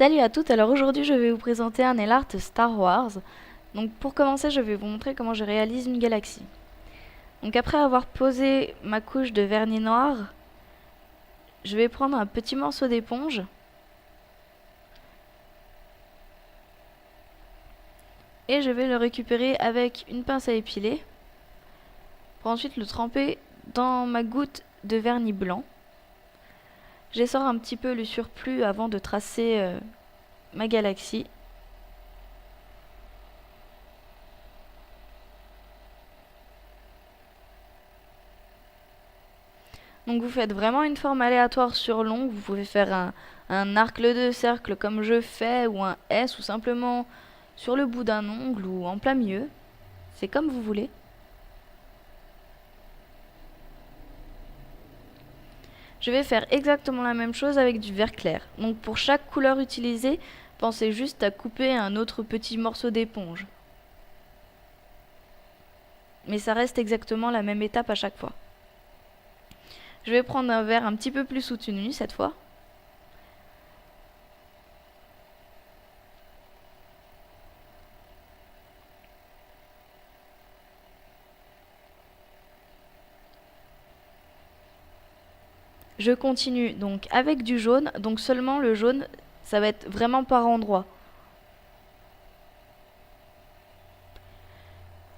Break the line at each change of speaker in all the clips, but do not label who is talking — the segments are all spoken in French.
Salut à toutes, alors aujourd'hui je vais vous présenter un nail art Star Wars. Donc pour commencer je vais vous montrer comment je réalise une galaxie. Donc après avoir posé ma couche de vernis noir, je vais prendre un petit morceau d'éponge et je vais le récupérer avec une pince à épiler pour ensuite le tremper dans ma goutte de vernis blanc. J'essore un petit peu le surplus avant de tracer ma galaxie. Donc vous faites vraiment une forme aléatoire sur l'ongle, vous pouvez faire un arc de cercle comme je fais, ou un S, ou simplement sur le bout d'un ongle, ou en plein milieu. C'est comme vous voulez. Je vais faire exactement la même chose avec du vert clair. Donc pour chaque couleur utilisée, pensez juste à couper un autre petit morceau d'éponge. Mais ça reste exactement la même étape à chaque fois. Je vais prendre un vert un petit peu plus soutenu cette fois. Je continue donc avec du jaune, donc seulement le jaune, ça va être vraiment par endroits.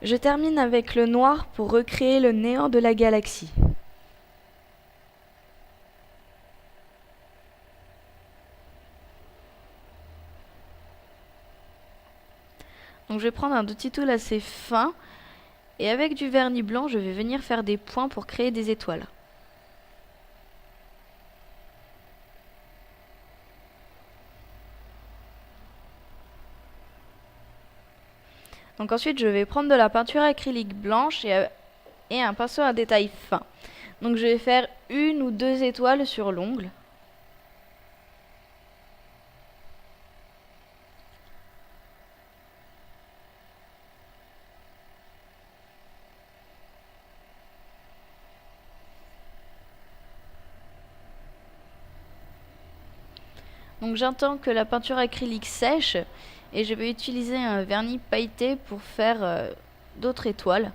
Je termine avec le noir pour recréer le néant de la galaxie. Donc je vais prendre un petit tool assez fin et avec du vernis blanc, je vais venir faire des points pour créer des étoiles. Donc ensuite, je vais prendre de la peinture acrylique blanche et un pinceau à détail fin. Donc je vais faire une ou deux étoiles sur l'ongle. Donc j'attends que la peinture acrylique sèche et je vais utiliser un vernis pailleté pour faire d'autres étoiles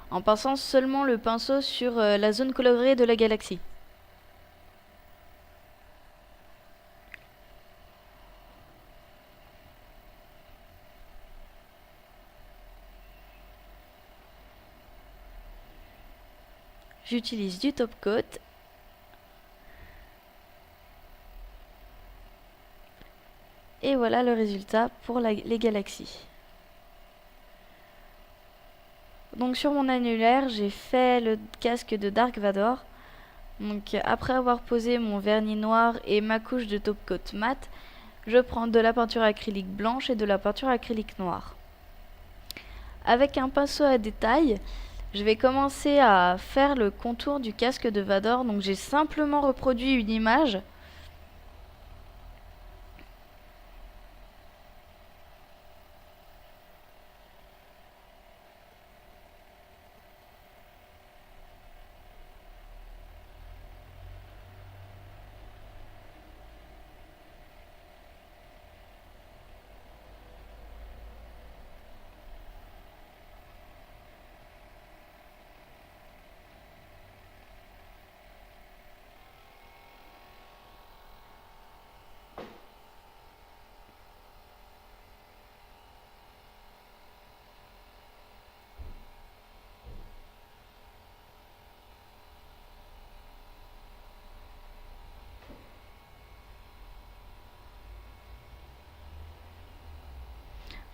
en passant seulement le pinceau sur la zone colorée de la galaxie. J'utilise du top coat et voilà le résultat pour les galaxies. Donc sur mon annulaire, j'ai fait le casque de Dark Vador. Donc après avoir posé mon vernis noir et ma couche de top coat mat, je prends de la peinture acrylique blanche et de la peinture acrylique noire. Avec un pinceau à détail, je vais commencer à faire le contour du casque de Vador. Donc j'ai simplement reproduit une image.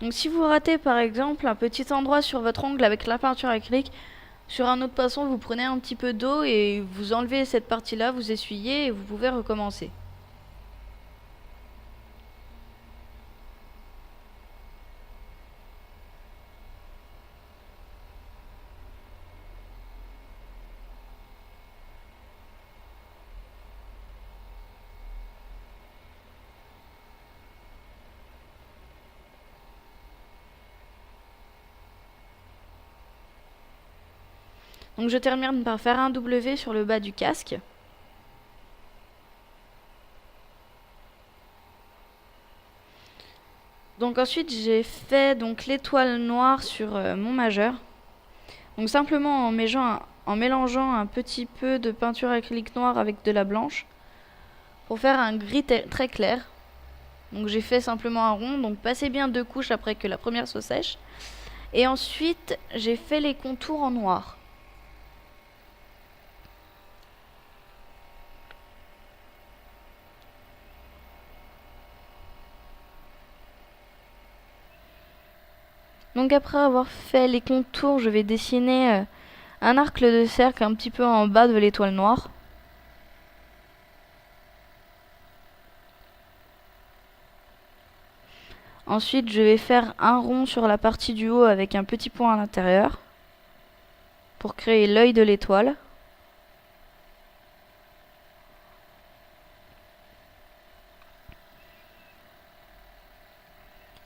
Donc si vous ratez par exemple un petit endroit sur votre ongle avec la peinture acrylique, sur un autre pinceau vous prenez un petit peu d'eau et vous enlevez cette partie-là, vous essuyez et vous pouvez recommencer. Donc je termine par faire un W sur le bas du casque. Donc ensuite j'ai fait donc l'étoile noire sur mon majeur. Donc simplement en mélangeant un petit peu de peinture acrylique noire avec de la blanche pour faire un gris très clair. Donc j'ai fait simplement un rond, donc passez bien 2 couches après que la première soit sèche. Et ensuite j'ai fait les contours en noir. Donc après avoir fait les contours, je vais dessiner un arc de cercle un petit peu en bas de l'étoile noire. Ensuite, je vais faire un rond sur la partie du haut avec un petit point à l'intérieur pour créer l'œil de l'étoile.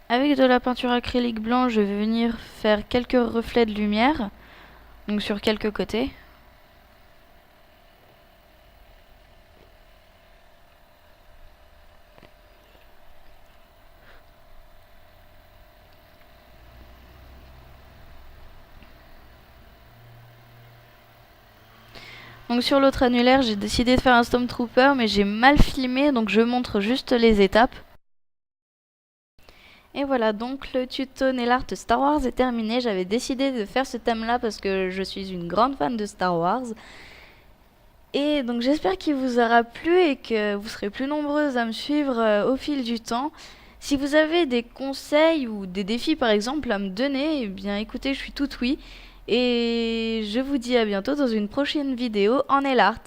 Avec de la peinture acrylique blanche, je vais venir faire quelques reflets de lumière, donc sur quelques côtés. Donc sur l'autre annulaire, j'ai décidé de faire un Stormtrooper, mais j'ai mal filmé, donc je montre juste les étapes. Et voilà, donc le tuto Nail Art Star Wars est terminé. J'avais décidé de faire ce thème-là parce que je suis une grande fan de Star Wars. Et donc j'espère qu'il vous aura plu et que vous serez plus nombreuses à me suivre au fil du temps. Si vous avez des conseils ou des défis par exemple à me donner, eh bien écoutez, je suis toute oui. Et je vous dis à bientôt dans une prochaine vidéo en nail art.